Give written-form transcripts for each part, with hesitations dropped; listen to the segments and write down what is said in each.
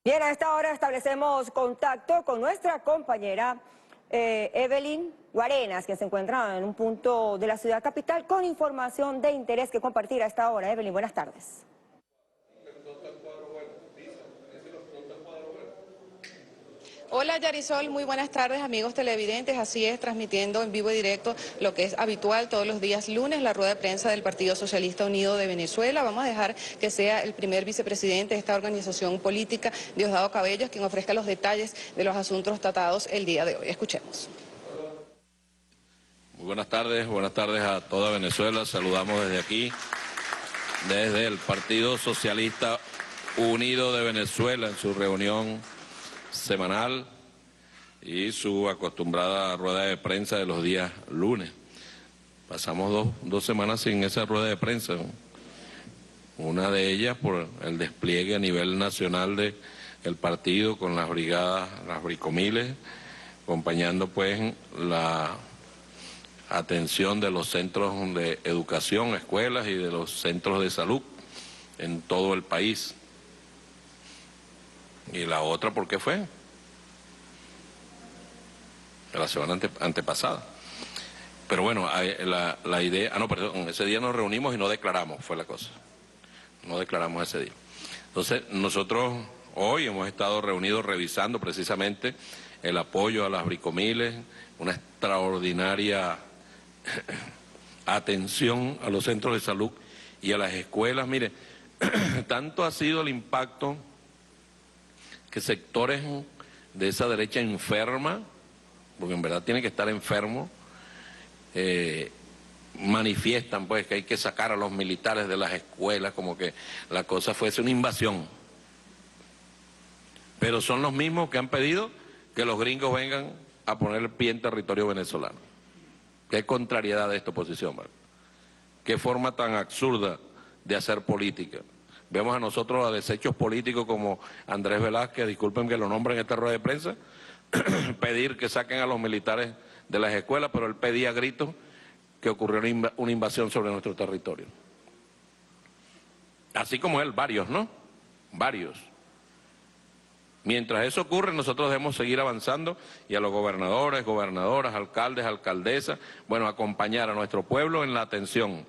Bien, a esta hora establecemos contacto con nuestra compañera Evelyn Guarenas, que se encuentra en un punto de la ciudad capital con información de interés que compartir a esta hora. Evelyn, buenas tardes. Hola Yarisol, muy buenas tardes amigos televidentes, así es, transmitiendo en vivo y directo lo que es habitual todos los días lunes, la rueda de prensa del Partido Socialista Unido de Venezuela. Vamos a dejar que sea el primer vicepresidente de esta organización política, Diosdado Cabello, quien ofrezca los detalles de los asuntos tratados el día de hoy. Escuchemos. Muy buenas tardes a toda Venezuela. Saludamos desde aquí, desde el Partido Socialista Unido de Venezuela, en su reunión semanal y su acostumbrada rueda de prensa de los días lunes. Pasamos dos semanas sin esa rueda de prensa, una de ellas por el despliegue a nivel nacional del partido con las brigadas, las bricomiles, acompañando pues la atención de los centros de educación, escuelas y de los centros de salud en todo el país. Y la otra, ¿por qué fue? La semana antepasada. Pero bueno, la idea... perdón, ese día nos reunimos y no declaramos, fue la cosa. No declaramos ese día. Entonces, nosotros hoy hemos estado reunidos revisando precisamente el apoyo a las bricomiles, una extraordinaria atención a los centros de salud y a las escuelas. Mire, tanto ha sido el impacto que sectores de esa derecha enferma, porque en verdad tienen que estar enfermos, manifiestan pues que hay que sacar a los militares de las escuelas, como que la cosa fuese una invasión. Pero son los mismos que han pedido que los gringos vengan a poner el pie en territorio venezolano. Qué contrariedad de esta oposición, ¿verdad? Qué forma tan absurda de hacer política. Vemos a nosotros a desechos políticos como Andrés Velázquez, disculpen que lo nombren en esta rueda de prensa, pedir que saquen a los militares de las escuelas, pero él pedía a gritos que ocurrió una invasión sobre nuestro territorio. Así como él, varios, ¿no? Varios. Mientras eso ocurre, nosotros debemos seguir avanzando y a los gobernadores, gobernadoras, alcaldes, alcaldesas, bueno, acompañar a nuestro pueblo en la atención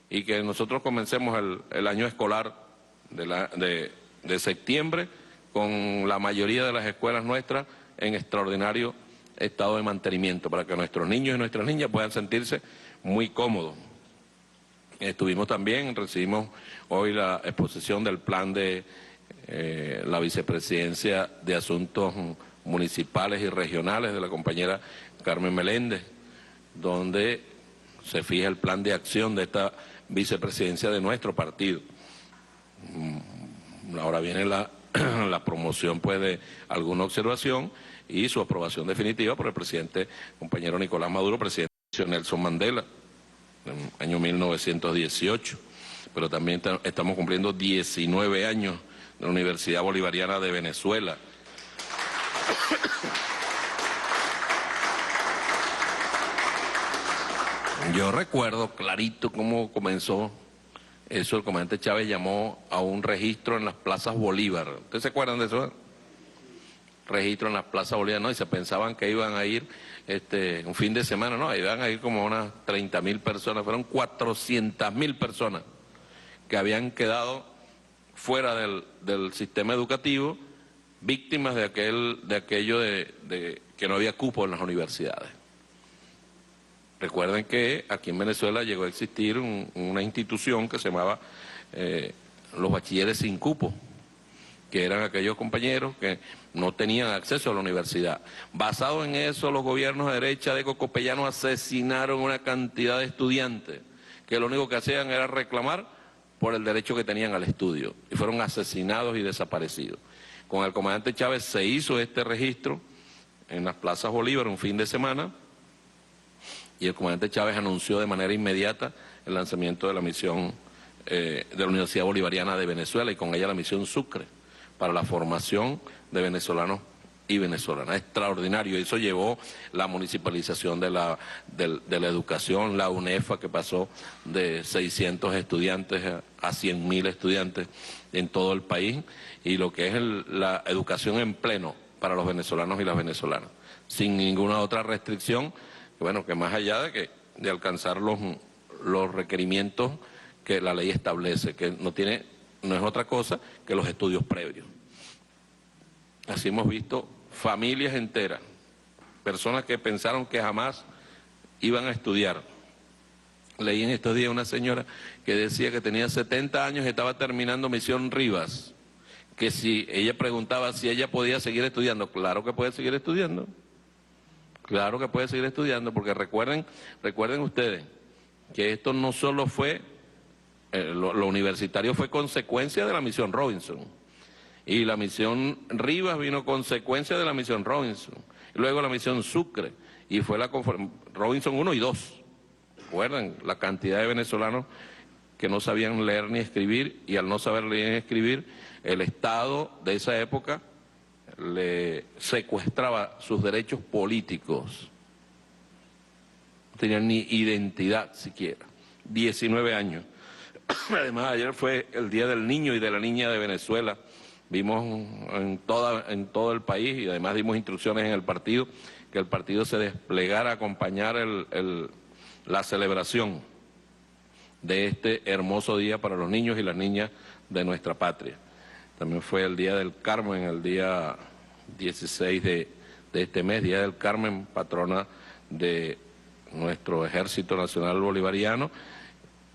y que nosotros comencemos el año escolar de septiembre con la mayoría de las escuelas nuestras en extraordinario estado de mantenimiento para que nuestros niños y nuestras niñas puedan sentirse muy cómodos. Recibimos hoy la exposición del plan de la Vicepresidencia de Asuntos Municipales y Regionales de la compañera Carmen Meléndez, donde se fija el plan de acción de esta vicepresidencia de nuestro partido. Ahora viene la promoción pues de alguna observación y su aprobación definitiva por el presidente, compañero Nicolás Maduro, presidente de Nelson Mandela, en el año 1918. Pero también estamos cumpliendo 19 años de la Universidad Bolivariana de Venezuela. Yo recuerdo clarito cómo comenzó eso. El comandante Chávez llamó a un registro en las plazas Bolívar. ¿Ustedes se acuerdan de eso? Registro en las plazas Bolívar, ¿no? Y se pensaban que iban a ir un fin de semana, no, iban a ir como unas 30.000 personas, fueron 400.000 personas que habían quedado fuera del sistema educativo, víctimas de aquello de que no había cupo en las universidades. Recuerden que aquí en Venezuela llegó a existir una institución que se llamaba los bachilleres sin cupo, que eran aquellos compañeros que no tenían acceso a la universidad. Basado en eso, los gobiernos de derecha de Cocopellano asesinaron una cantidad de estudiantes que lo único que hacían era reclamar por el derecho que tenían al estudio, y fueron asesinados y desaparecidos. Con el comandante Chávez se hizo este registro en las plazas Bolívar un fin de semana, y el comandante Chávez anunció de manera inmediata el lanzamiento de la misión de la Universidad Bolivariana de Venezuela y con ella la misión Sucre para la formación de venezolanos y venezolana. Extraordinario. Eso llevó la municipalización de la educación, la UNEFA, que pasó de 600 estudiantes a 100.000 estudiantes en todo el país, y lo que es la educación en pleno para los venezolanos y las venezolanas, sin ninguna otra restricción, bueno, que más allá de alcanzar los requerimientos que la ley establece, que no es otra cosa que los estudios previos. Así hemos visto familias enteras, personas que pensaron que jamás iban a estudiar. Leí en estos días una señora que decía que tenía 70 años y estaba terminando Misión Rivas, que si ella preguntaba si ella podía seguir estudiando. Claro que puede seguir estudiando, claro que puede seguir estudiando, porque recuerden ustedes que esto no solo fue, lo universitario fue consecuencia de la Misión Robinson, y la Misión Rivas vino consecuencia de la Misión Robinson, y luego la Misión Sucre, y fue la Robinson 1 y 2. ¿Recuerdan la cantidad de venezolanos que no sabían leer ni escribir, y al no saber leer ni escribir, el Estado de esa época le secuestraba sus derechos políticos? No tenían ni identidad siquiera. 19 años. Además, ayer fue el Día del Niño y de la Niña de Venezuela. Vimos en todo el país, y además dimos instrucciones en el partido, que el partido se desplegara a acompañar la celebración de este hermoso día para los niños y las niñas de nuestra patria. También fue el Día del Carmen, el día 16 de este mes, Día del Carmen, patrona de nuestro Ejército Nacional Bolivariano,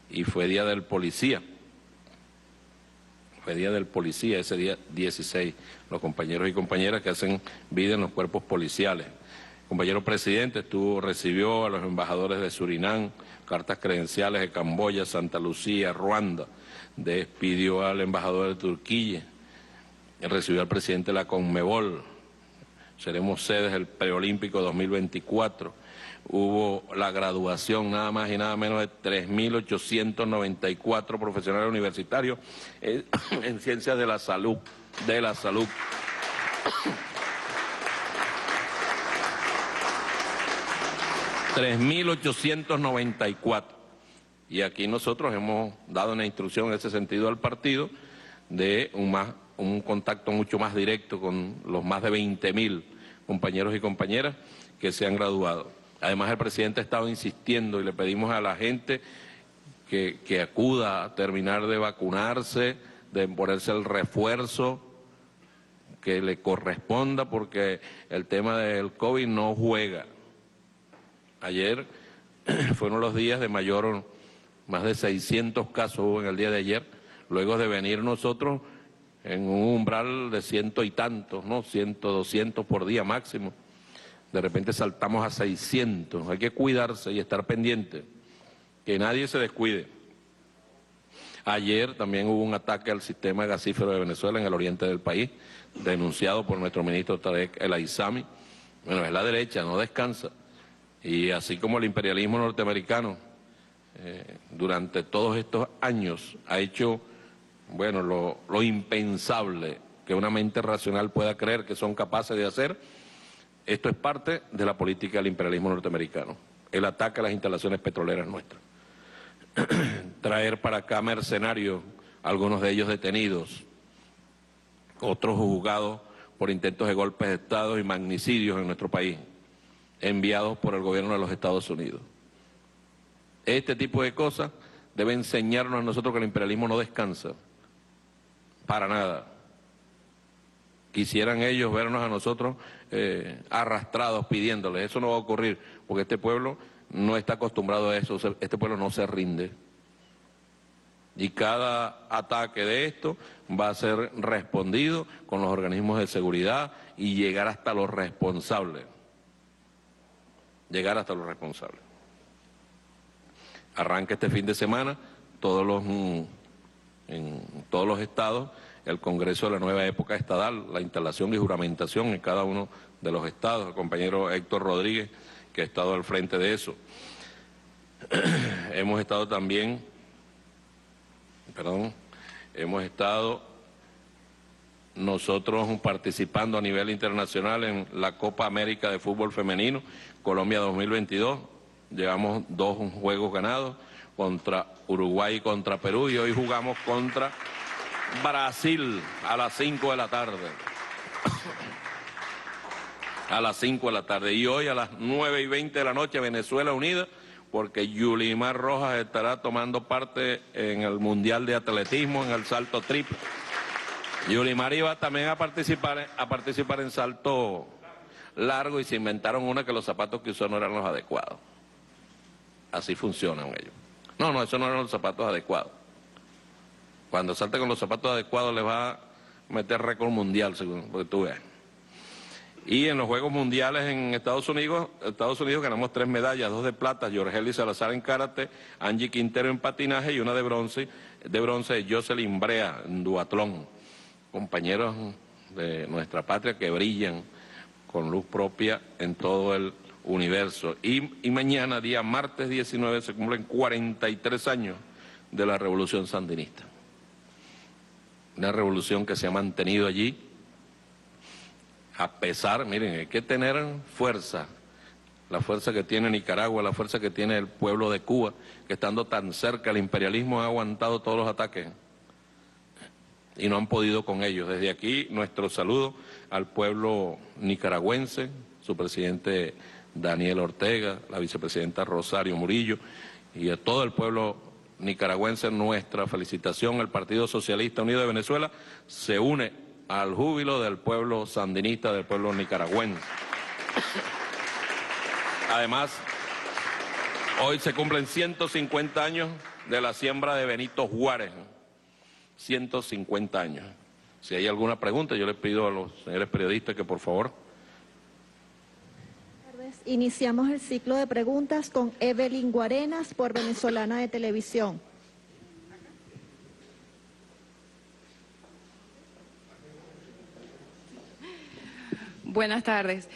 y fue Día del Policía. Fue Día del Policía ese día 16, los compañeros y compañeras que hacen vida en los cuerpos policiales. El compañero presidente recibió a los embajadores de Surinam, cartas credenciales de Camboya, Santa Lucía, Ruanda, despidió al embajador de Turquía, recibió al presidente de la Conmebol, seremos sedes del Preolímpico 2024, hubo la graduación nada más y nada menos de 3.894 profesionales universitarios en ciencias de la salud. 3.894. Y aquí nosotros hemos dado una instrucción en ese sentido al partido de un contacto mucho más directo con los más de 20.000 compañeros y compañeras que se han graduado. Además, el presidente ha estado insistiendo, y le pedimos a la gente que acuda a terminar de vacunarse, de ponerse el refuerzo que le corresponda, porque el tema del COVID no juega. Ayer fueron los días de mayor, más de 600 casos hubo en el día de ayer, luego de venir nosotros en un umbral de 100 y tantos, ¿no? 100, 200 por día máximo. De repente saltamos a 600. Hay que cuidarse y estar pendiente, que nadie se descuide. Ayer también hubo un ataque al sistema gasífero de Venezuela en el oriente del país, denunciado por nuestro ministro Tarek El Aissami. Bueno, es la derecha, no descansa. Y así como el imperialismo norteamericano durante todos estos años ha hecho, bueno, lo impensable que una mente racional pueda creer que son capaces de hacer, esto es parte de la política del imperialismo norteamericano, el ataque a las instalaciones petroleras nuestras. Traer para acá mercenarios, algunos de ellos detenidos, otros juzgados por intentos de golpes de Estado y magnicidios en nuestro país, enviados por el gobierno de los Estados Unidos. Este tipo de cosas debe enseñarnos a nosotros que el imperialismo no descansa, para nada. Quisieran ellos vernos a nosotros arrastrados pidiéndoles. Eso no va a ocurrir, porque este pueblo no está acostumbrado a eso, este pueblo no se rinde. Y cada ataque de esto va a ser respondido con los organismos de seguridad y llegar hasta los responsables. Llegar hasta los responsables. Arranca este fin de semana en todos los estados el Congreso de la Nueva Época Estadal, la instalación y juramentación en cada uno de los estados. El compañero Héctor Rodríguez, que ha estado al frente de eso. Hemos estado nosotros participando a nivel internacional en la Copa América de Fútbol Femenino, Colombia 2022. Llevamos 2 juegos ganados contra Uruguay y contra Perú, y hoy jugamos contra Brasil a las 5 de la tarde. A las 5 de la tarde. Y hoy a las 9:20 de la noche, Venezuela Unida, porque Yulimar Rojas estará tomando parte en el Mundial de Atletismo, en el salto triple. Yulimar iba también a participar en salto largo, y se inventaron que los zapatos que usó no eran los adecuados. Así funcionan ellos. No, esos no eran los zapatos adecuados. Cuando salte con los zapatos adecuados le va a meter récord mundial, según porque tú veas. Y en los Juegos Mundiales en Estados Unidos ganamos 3 medallas, 2 de plata, Yorgeli Salazar en karate, Angie Quintero en patinaje, y una de bronce de Jocelyn Brea en duatlón. Compañeros de nuestra patria que brillan con luz propia en todo el universo. Y mañana, día martes 19, se cumplen 43 años de la Revolución Sandinista. Una revolución que se ha mantenido allí, a pesar, miren, hay que tener fuerza, la fuerza que tiene Nicaragua, la fuerza que tiene el pueblo de Cuba, que estando tan cerca el imperialismo ha aguantado todos los ataques y no han podido con ellos. Desde aquí, nuestro saludo al pueblo nicaragüense, su presidente Daniel Ortega, la vicepresidenta Rosario Murillo, y a todo el pueblo nicaragüense, nuestra felicitación. El Partido Socialista Unido de Venezuela se une al júbilo del pueblo sandinista, del pueblo nicaragüense. Además, hoy se cumplen 150 años de la siembra de Benito Juárez. 150 años. Si hay alguna pregunta, yo les pido a los señores periodistas que por favor. Iniciamos el ciclo de preguntas con Evelyn Guarenas por Venezolana de Televisión. Buenas tardes.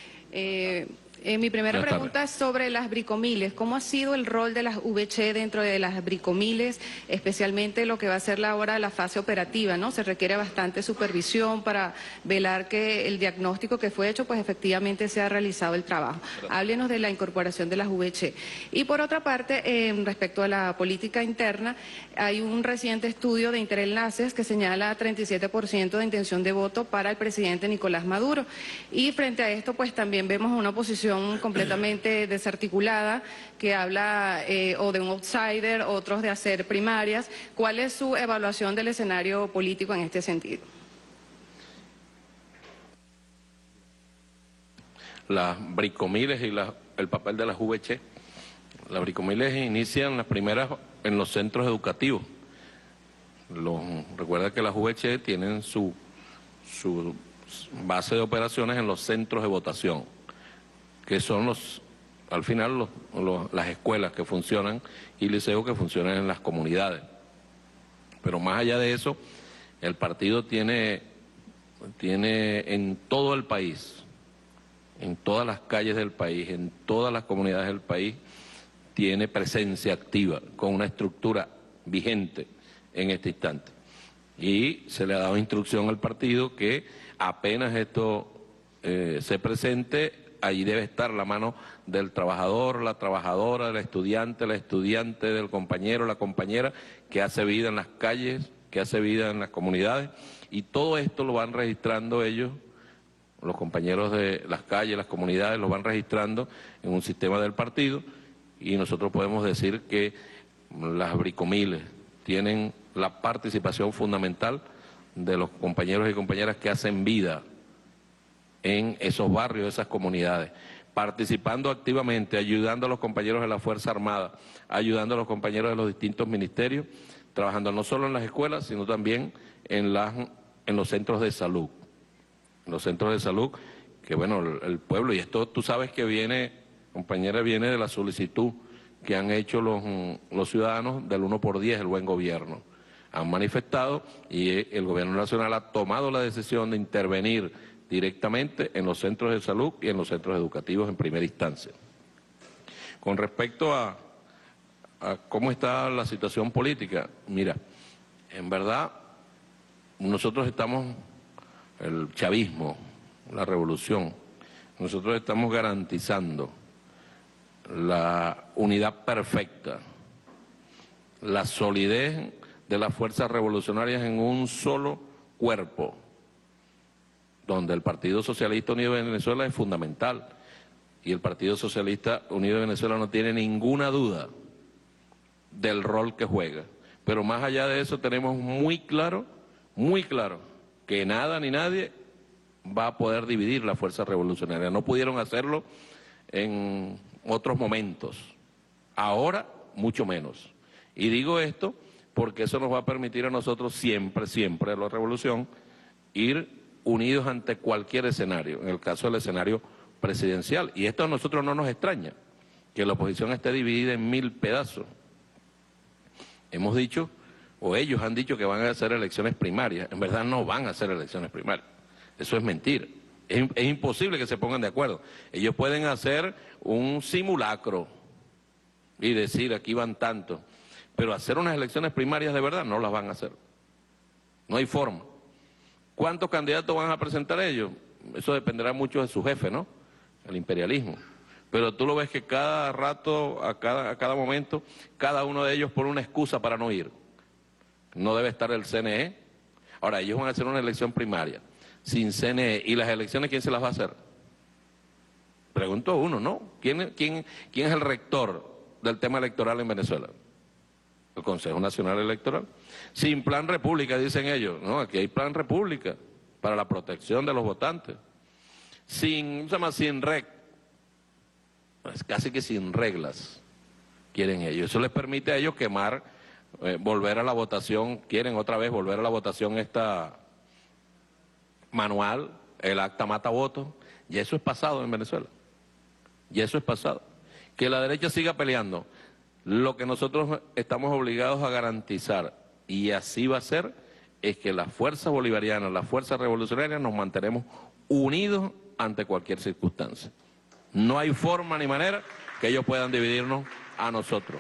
Mi primera pregunta es sobre las bricomiles. ¿Cómo ha sido el rol de las VC dentro de las bricomiles, especialmente lo que va a ser ahora la fase operativa, ¿no? Se requiere bastante supervisión para velar que el diagnóstico que fue hecho, pues efectivamente se ha realizado el trabajo. Háblenos de la incorporación de las VC. Y por otra parte, respecto a la política interna, hay un reciente estudio de Interenlaces que señala 37% de intención de voto para el presidente Nicolás Maduro. Y frente a esto, pues también vemos una oposición completamente desarticulada que habla o de un outsider, otros de hacer primarias. ¿Cuál es su evaluación del escenario político en este sentido? Las bricomiles y el papel de las VC. Las bricomiles inician las primeras en los centros educativos. Recuerda que las VC tienen su base de operaciones en los centros de votación, que son al final las escuelas que funcionan y liceos que funcionan en las comunidades. Pero más allá de eso, el partido tiene en todo el país, en todas las calles del país, en todas las comunidades del país, tiene presencia activa, con una estructura vigente en este instante. Y se le ha dado instrucción al partido que apenas esto se presente, ahí debe estar la mano del trabajador, la trabajadora, del estudiante, la estudiante, del compañero, la compañera, que hace vida en las calles, que hace vida en las comunidades, y todo esto lo van registrando ellos, los compañeros de las calles, las comunidades, lo van registrando en un sistema del partido, y nosotros podemos decir que las bricomiles tienen la participación fundamental de los compañeros y compañeras que hacen vida en esos barrios, esas comunidades, participando activamente, ayudando a los compañeros de la Fuerza Armada, ayudando a los compañeros de los distintos ministerios, trabajando no solo en las escuelas, sino también en los centros de salud. En los centros de salud, que bueno, el pueblo, y esto tú sabes que viene, compañera, viene de la solicitud que han hecho los ciudadanos del 1x10, el buen gobierno. Han manifestado y el gobierno nacional ha tomado la decisión de intervenir directamente en los centros de salud y en los centros educativos en primera instancia. Con respecto a cómo está la situación política, mira, en verdad nosotros estamos el chavismo, la revolución. Nosotros estamos garantizando la unidad perfecta, la solidez de las fuerzas revolucionarias en un solo cuerpo, donde el Partido Socialista Unido de Venezuela es fundamental y el Partido Socialista Unido de Venezuela no tiene ninguna duda del rol que juega. Pero más allá de eso tenemos muy claro que nada ni nadie va a poder dividir la fuerza revolucionaria. No pudieron hacerlo en otros momentos, ahora mucho menos. Y digo esto porque eso nos va a permitir a nosotros siempre a la revolución, ir unidos ante cualquier escenario, en el caso del escenario presidencial. Y esto a nosotros no nos extraña, que la oposición esté dividida en 1000 pedazos. Hemos dicho, o ellos han dicho que van a hacer elecciones primarias. En verdad no van a hacer elecciones primarias. Eso es mentira. Es imposible que se pongan de acuerdo. Ellos pueden hacer un simulacro y decir aquí van tantos, pero hacer unas elecciones primarias de verdad no las van a hacer. No hay forma. ¿Cuántos candidatos van a presentar ellos? Eso dependerá mucho de su jefe, ¿no? El imperialismo. Pero tú lo ves que cada rato, a cada momento, cada uno de ellos pone una excusa para no ir. No debe estar el CNE. Ahora, ellos van a hacer una elección primaria sin CNE. ¿Y las elecciones quién se las va a hacer? Pregunto uno, ¿no? ¿Quién es el rector del tema electoral en Venezuela? El Consejo Nacional Electoral. Sin plan república, dicen ellos. No, aquí hay plan república para la protección de los votantes. Sin casi que sin reglas quieren ellos. Eso les permite a ellos quemar, volver a la votación, quieren otra vez volver a la votación esta manual, el acta mata votos, y eso es pasado en Venezuela. Y eso es pasado. Que la derecha siga peleando. Lo que nosotros estamos obligados a garantizar, y así va a ser, es que las fuerzas bolivarianas, las fuerzas revolucionarias, nos mantenemos unidos ante cualquier circunstancia. No hay forma ni manera que ellos puedan dividirnos a nosotros.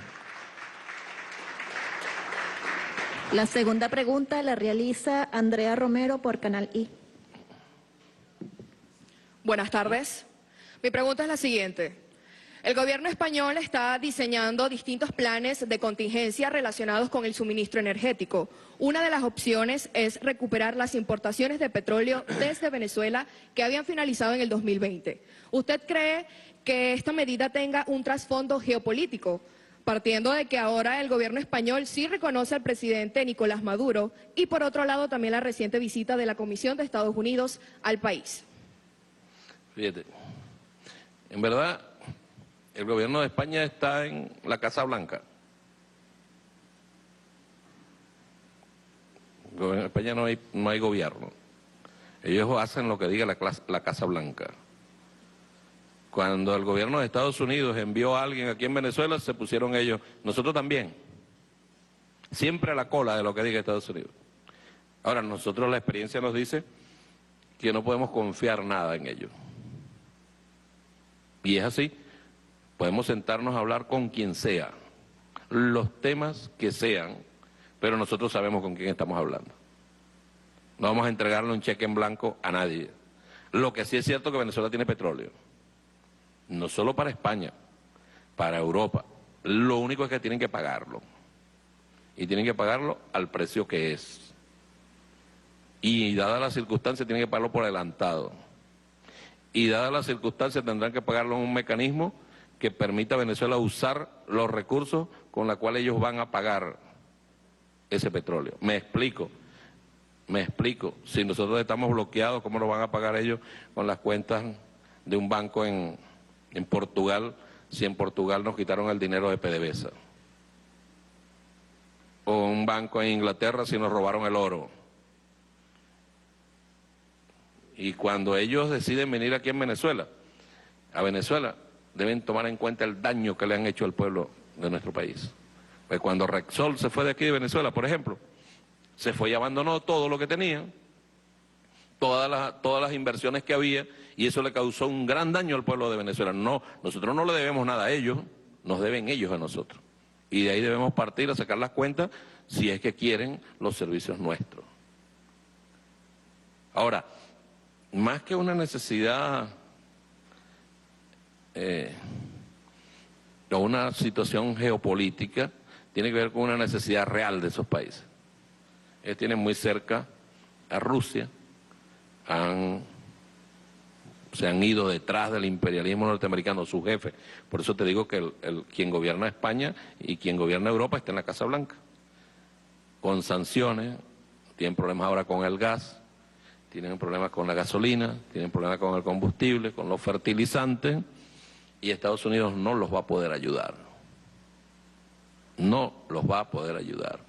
La segunda pregunta la realiza Andrea Romero por Canal I. Buenas tardes. Mi pregunta es la siguiente. El gobierno español está diseñando distintos planes de contingencia relacionados con el suministro energético. Una de las opciones es recuperar las importaciones de petróleo desde Venezuela que habían finalizado en el 2020. ¿Usted cree que esta medida tenga un trasfondo geopolítico, partiendo de que ahora el gobierno español sí reconoce al presidente Nicolás Maduro y por otro lado también la reciente visita de la Comisión de Estados Unidos al país? Fíjate, en verdad el gobierno de España está en la Casa Blanca. En España no hay gobierno. Ellos hacen lo que diga la Casa Blanca. Cuando el gobierno de Estados Unidos envió a alguien aquí en Venezuela, se pusieron ellos, nosotros también, siempre a la cola de lo que diga Estados Unidos. Ahora, nosotros la experiencia nos dice que no podemos confiar nada en ellos. Y es así. Podemos sentarnos a hablar con quien sea, los temas que sean, pero nosotros sabemos con quién estamos hablando. No vamos a entregarle un cheque en blanco a nadie. Lo que sí es cierto es que Venezuela tiene petróleo, no solo para España, para Europa. Lo único es que tienen que pagarlo, y tienen que pagarlo al precio que es. Y dadas las circunstancias tienen que pagarlo por adelantado. Y dadas las circunstancias tendrán que pagarlo en un mecanismo que permita a Venezuela usar los recursos con los cuales ellos van a pagar ese petróleo. Me explico. Si nosotros estamos bloqueados, ¿cómo lo van a pagar ellos con las cuentas de un banco en Portugal, si en Portugal nos quitaron el dinero de PDVSA? O un banco en Inglaterra si nos robaron el oro. Y cuando ellos deciden venir aquí en Venezuela, a Venezuela, deben tomar en cuenta el daño que le han hecho al pueblo de nuestro país. Pues cuando Repsol se fue de aquí de Venezuela, por ejemplo, se fue y abandonó todo lo que tenía, todas las inversiones que había, y eso le causó un gran daño al pueblo de Venezuela. No, nosotros no le debemos nada a ellos, nos deben ellos a nosotros. Y de ahí debemos partir a sacar las cuentas si es que quieren los servicios nuestros. Ahora, más que una necesidad o una situación geopolítica, tiene que ver con una necesidad real de esos países. Ellos tienen muy cerca a Rusia, se han ido detrás del imperialismo norteamericano, su jefe. Por eso te digo que quien gobierna España y quien gobierna Europa está en la Casa Blanca. Con sanciones, tienen problemas ahora con el gas, tienen problemas con la gasolina, tienen problemas con el combustible, con los fertilizantes, y Estados Unidos no los va a poder ayudar. No los va a poder ayudar.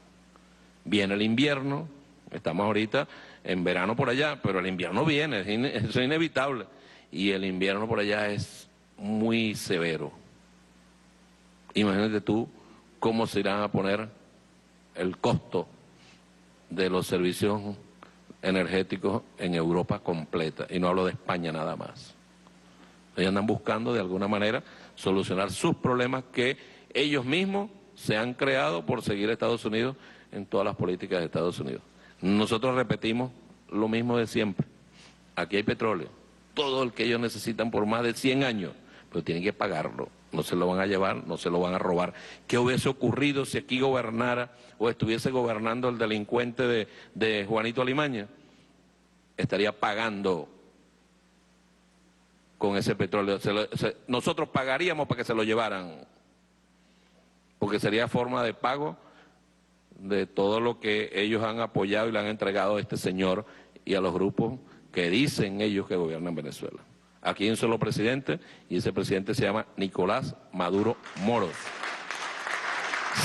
Viene el invierno, estamos ahorita en verano por allá, pero el invierno viene, es inevitable. Y el invierno por allá es muy severo. Imagínate tú cómo se irán a poner el costo de los servicios energéticos en Europa completa. Y no hablo de España nada más. Ellos andan buscando de alguna manera solucionar sus problemas que ellos mismos se han creado por seguir a Estados Unidos en todas las políticas de Estados Unidos. Nosotros repetimos lo mismo de siempre. Aquí hay petróleo, todo el que ellos necesitan por más de 100 años, pero tienen que pagarlo. No se lo van a llevar, no se lo van a robar. ¿Qué hubiese ocurrido si aquí gobernara o estuviese gobernando el delincuente de Juanito Alimaña? Estaría pagando con ese petróleo. Nosotros pagaríamos para que se lo llevaran, porque sería forma de pago de todo lo que ellos han apoyado y le han entregado a este señor y a los grupos que dicen ellos que gobiernan Venezuela. Aquí hay un solo presidente y ese presidente se llama Nicolás Maduro Moros.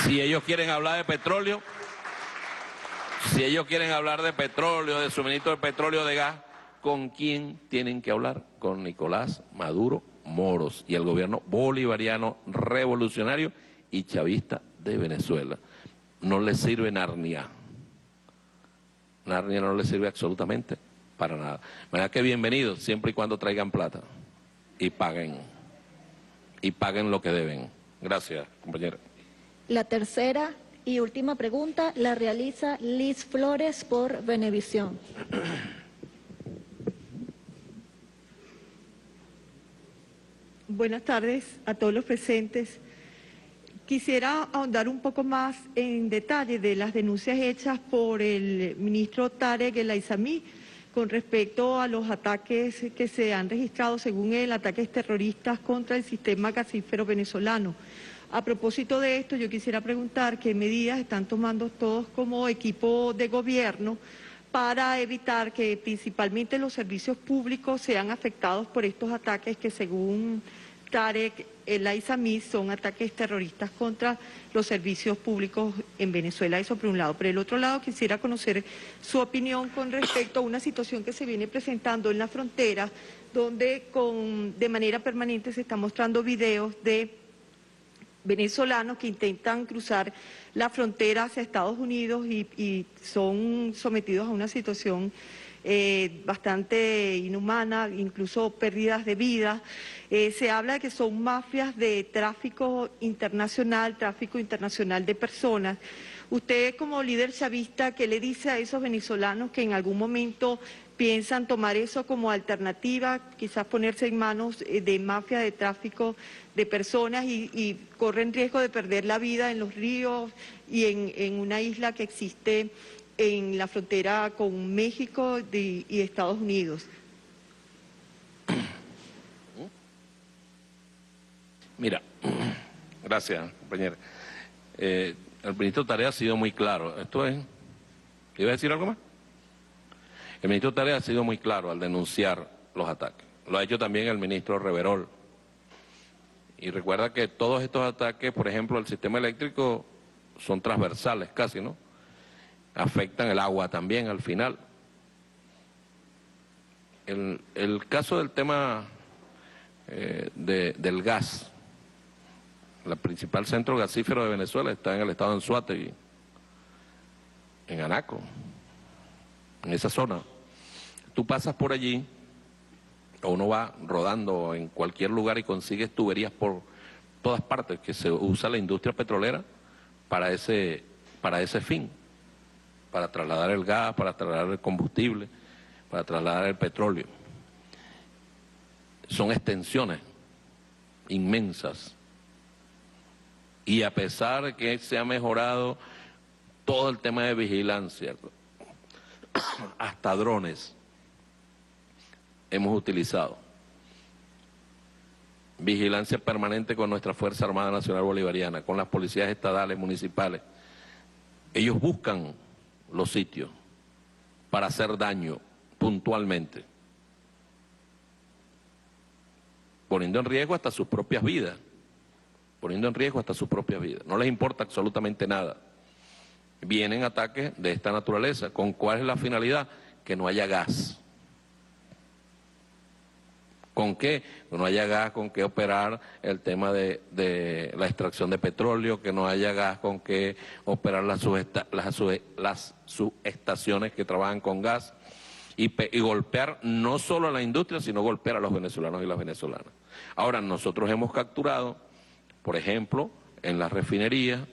Si ellos quieren hablar de petróleo, de suministro de petróleo, de gas, ¿con quién tienen que hablar? Con Nicolás Maduro Moros y el gobierno bolivariano revolucionario y chavista de Venezuela. No les sirve Narnia. Narnia no les sirve absolutamente para nada. ¿Verdad que bienvenidos siempre y cuando traigan plata y paguen lo que deben? Gracias, compañera. La tercera y última pregunta la realiza Liz Flores por Venevisión. Buenas tardes a todos los presentes. Quisiera ahondar un poco más en detalle de las denuncias hechas por el ministro Tarek El Aizami con respecto a los ataques que se han registrado, según él, ataques terroristas contra el sistema gasífero venezolano. A propósito de esto, yo quisiera preguntar qué medidas están tomando todos como equipo de gobierno para evitar que principalmente los servicios públicos sean afectados por estos ataques que, según Tarek El Aizami, son ataques terroristas contra los servicios públicos en Venezuela. Eso por un lado. Por el otro lado, quisiera conocer su opinión con respecto a una situación que se viene presentando en la frontera, donde de manera permanente se están mostrando videos de venezolanos que intentan cruzar la frontera hacia Estados Unidos y son sometidos a una situación bastante inhumana, incluso pérdidas de vida. Se habla de que son mafias de tráfico internacional de personas. Usted, como líder chavista, ¿qué le dice a esos venezolanos que en algún momento piensan tomar eso como alternativa, quizás ponerse en manos de mafias de tráfico de personas y corren riesgo de perder la vida en los ríos y en una isla que existe en la frontera con México y Estados Unidos? Mira, gracias, compañera. El ministro Tarek ha sido muy claro. ¿Iba a decir algo más? El ministro Tarek ha sido muy claro al denunciar los ataques. Lo ha hecho también el ministro Reverol. Y recuerda que todos estos ataques, por ejemplo, al sistema eléctrico, son transversales casi, ¿no? Afectan el agua también al final. El caso del tema del gas, el principal centro gasífero de Venezuela está en el estado de Anzoátegui, en Anaco, en esa zona. Tú pasas por allí, o uno va rodando en cualquier lugar y consigues tuberías por todas partes, que se usa la industria petrolera para ese fin, para trasladar el gas, para trasladar el combustible, para trasladar el petróleo. son extensiones inmensas. Y a pesar de que se ha mejorado todo el tema de vigilancia, hasta drones hemos utilizado. Vigilancia permanente con nuestra Fuerza Armada Nacional Bolivariana, con las policías estadales, municipales. Ellos buscan los sitios para hacer daño puntualmente, poniendo en riesgo hasta sus propias vidas, No les importa absolutamente nada. Vienen ataques de esta naturaleza. ¿Con cuál es la finalidad? Que no haya gas. ¿Con qué? Que no haya gas con qué operar el tema de la extracción de petróleo, que no haya gas con qué operar las subestaciones que trabajan con gas y golpear no solo a la industria, sino golpear a los venezolanos y las venezolanas. Ahora, nosotros hemos capturado, por ejemplo, en la refinería,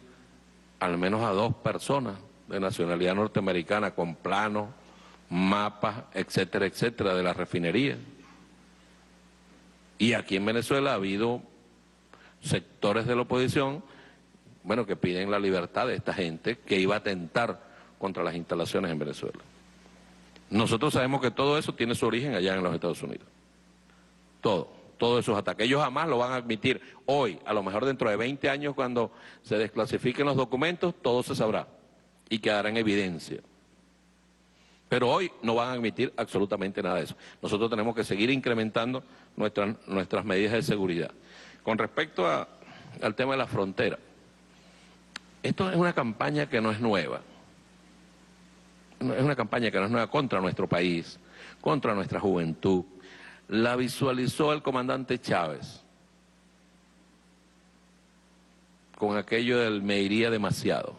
al menos a 2 personas de nacionalidad norteamericana con planos, mapas, etcétera, etcétera, de la refinería. Y aquí en Venezuela ha habido sectores de la oposición, bueno, que piden la libertad de esta gente que iba a atentar contra las instalaciones en Venezuela. Nosotros sabemos que todo eso tiene su origen allá en los Estados Unidos. Todos esos ataques. Ellos jamás lo van a admitir. Hoy, a lo mejor dentro de 20 años, cuando se desclasifiquen los documentos, todo se sabrá y quedará en evidencia. Pero hoy no van a admitir absolutamente nada de eso. Nosotros tenemos que seguir incrementando nuestras medidas de seguridad. Con respecto al tema de la frontera, esto es una campaña que no es nueva. Es una campaña que no es nueva contra nuestro país, contra nuestra juventud. La visualizó el comandante Chávez con aquello del me iría demasiado.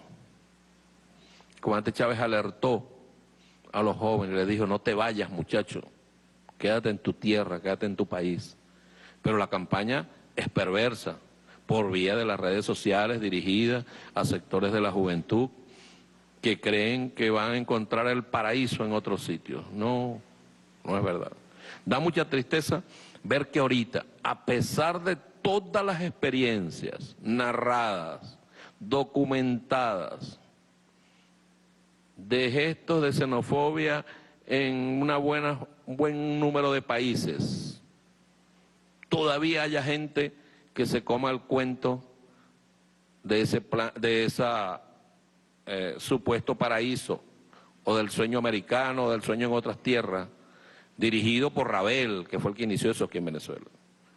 El comandante Chávez alertó a los jóvenes, les dijo, no te vayas, muchacho, quédate en tu tierra, quédate en tu país. Pero la campaña es perversa, por vía de las redes sociales dirigidas a sectores de la juventud que creen que van a encontrar el paraíso en otros sitios. No, no es verdad. Da mucha tristeza ver que ahorita, a pesar de todas las experiencias narradas, documentadas, de gestos de xenofobia en un buen número de países, todavía haya gente que se coma el cuento de ese supuesto paraíso, o del sueño americano, o del sueño en otras tierras, dirigido por Rabel, que fue el que inició eso aquí en Venezuela.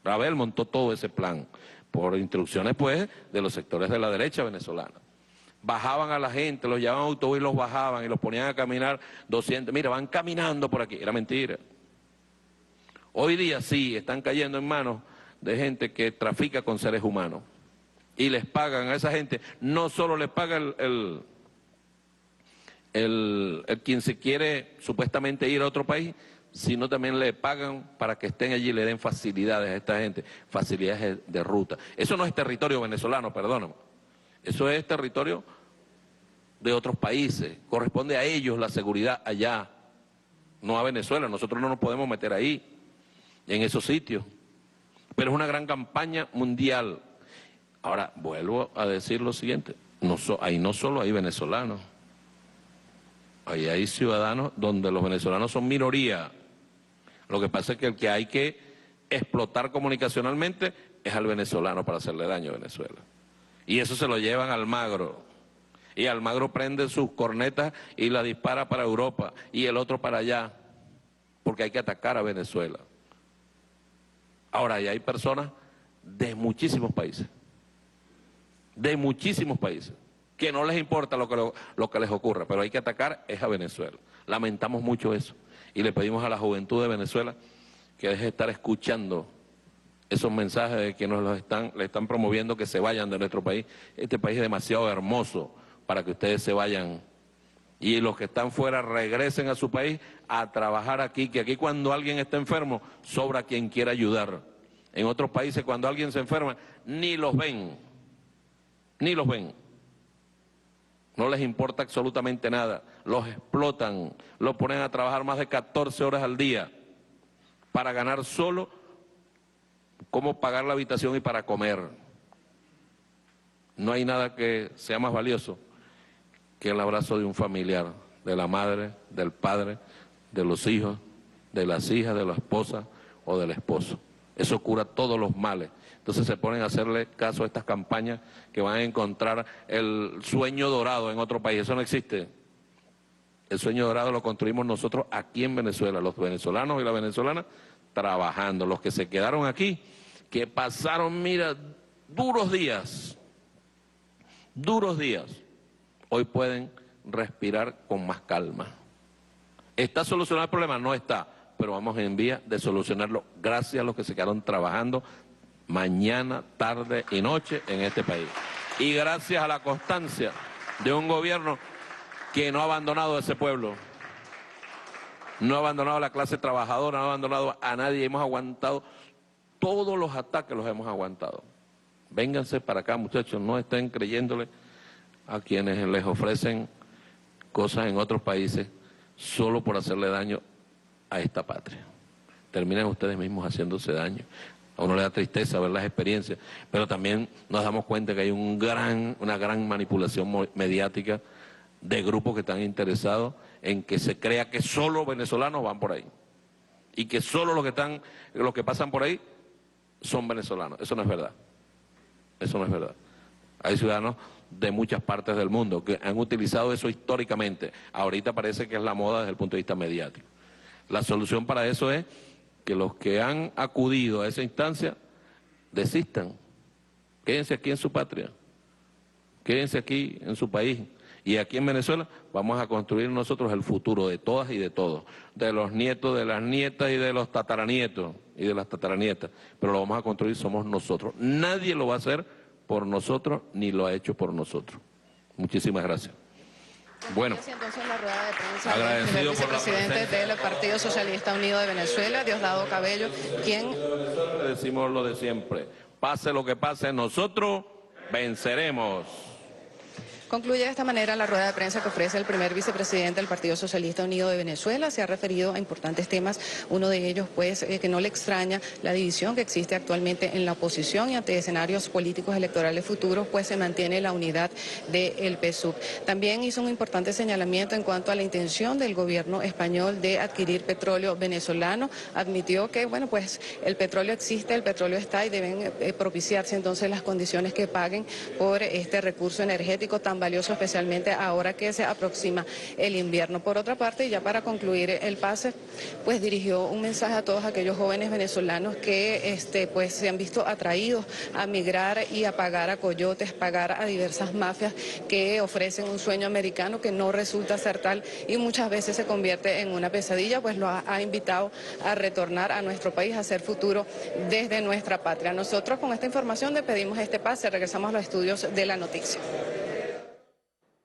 Rabel montó todo ese plan, por instrucciones pues de los sectores de la derecha venezolana. Bajaban a la gente, los llevaban a autobús y los bajaban y los ponían a caminar 200, mira, van caminando por aquí, era mentira. Hoy día sí, están cayendo en manos de gente que trafica con seres humanos y les pagan a esa gente, no solo les paga el quien se quiere supuestamente ir a otro país, sino también le pagan para que estén allí y le den facilidades a esta gente, facilidades de ruta. Eso no es territorio venezolano, perdóname. Eso es territorio de otros países. Corresponde a ellos la seguridad allá, no a Venezuela. Nosotros no nos podemos meter ahí, en esos sitios. Pero es una gran campaña mundial. Ahora, vuelvo a decir lo siguiente. Ahí no solo hay venezolanos. Ahí hay ciudadanos donde los venezolanos son minoría. Lo que pasa es que el que hay que explotar comunicacionalmente es al venezolano para hacerle daño a Venezuela. Y eso se lo llevan a Almagro. Y Almagro prende sus cornetas y la dispara para Europa y el otro para allá, porque hay que atacar a Venezuela. Ahora, ya hay personas de muchísimos países, que no les importa lo que les ocurra, pero hay que atacar es a Venezuela. Lamentamos mucho eso y le pedimos a la juventud de Venezuela que deje de estar escuchando esos mensajes de que le están promoviendo que se vayan de nuestro país. Este país es demasiado hermoso para que ustedes se vayan. Y los que están fuera regresen a su país a trabajar aquí, que aquí cuando alguien está enfermo, sobra quien quiera ayudar. En otros países cuando alguien se enferma, ni los ven. No les importa absolutamente nada. Los explotan, los ponen a trabajar más de 14 horas al día para ganar solo cómo pagar la habitación y para comer. No hay nada que sea más valioso que el abrazo de un familiar, de la madre, del padre, de los hijos, de las hijas, de la esposa o del esposo. Eso cura todos los males. Entonces se ponen a hacerle caso a estas campañas que van a encontrar el sueño dorado en otro país. Eso no existe. El sueño dorado lo construimos nosotros aquí en Venezuela, los venezolanos y las venezolanas trabajando. Los que se quedaron aquí, que pasaron, mira, duros días, hoy pueden respirar con más calma. ¿Está solucionado el problema? No está, pero vamos en vía de solucionarlo gracias a los que se quedaron trabajando mañana, tarde y noche en este país. Y gracias a la constancia de un gobierno que no ha abandonado a ese pueblo, no ha abandonado a la clase trabajadora, no ha abandonado a nadie. Hemos aguantado todos los ataques, los hemos aguantado. Vénganse para acá, muchachos, no estén creyéndole a quienes les ofrecen cosas en otros países solo por hacerle daño a esta patria. Terminan ustedes mismos haciéndose daño. A uno le da tristeza ver las experiencias, pero también nos damos cuenta que hay una gran manipulación mediática de grupos que están interesados en que se crea que solo venezolanos van por ahí y que solo los que pasan por ahí son venezolanos. Eso no es verdad. Eso no es verdad. Hay ciudadanos de muchas partes del mundo que han utilizado eso históricamente. Ahorita parece que es la moda desde el punto de vista mediático. La solución para eso es que los que han acudido a esa instancia desistan. Quédense aquí en su patria. Quédense aquí en su país. Y aquí en Venezuela vamos a construir nosotros el futuro de todas y de todos. De los nietos, de las nietas y de los tataranietos y de las tataranietas. Pero lo vamos a construir somos nosotros. Nadie lo va a hacer por nosotros ni lo ha hecho por nosotros. Muchísimas gracias. Bueno, Entonces la rueda de prensa agradecido del por la vicepresidente presencia. del Partido Socialista Unido de Venezuela, Diosdado Cabello, quien... le decimos lo de siempre. Pase lo que pase, nosotros venceremos. Concluye de esta manera la rueda de prensa que ofrece el primer vicepresidente del Partido Socialista Unido de Venezuela. Se ha referido a importantes temas, uno de ellos pues que no le extraña la división que existe actualmente en la oposición y ante escenarios políticos electorales futuros pues se mantiene la unidad del PSUV. También hizo un importante señalamiento en cuanto a la intención del gobierno español de adquirir petróleo venezolano. Admitió que bueno pues el petróleo existe, el petróleo está y deben propiciarse entonces las condiciones que paguen por este recurso energético tan valioso, especialmente ahora que se aproxima el invierno. Por otra parte, y ya para concluir el pase, pues dirigió un mensaje a todos aquellos jóvenes venezolanos que pues se han visto atraídos a migrar y a pagar a coyotes, pagar a diversas mafias que ofrecen un sueño americano que no resulta ser tal y muchas veces se convierte en una pesadilla, pues lo ha invitado a retornar a nuestro país, a hacer futuro desde nuestra patria. Nosotros con esta información despedimos este pase, regresamos a los estudios de La Noticia.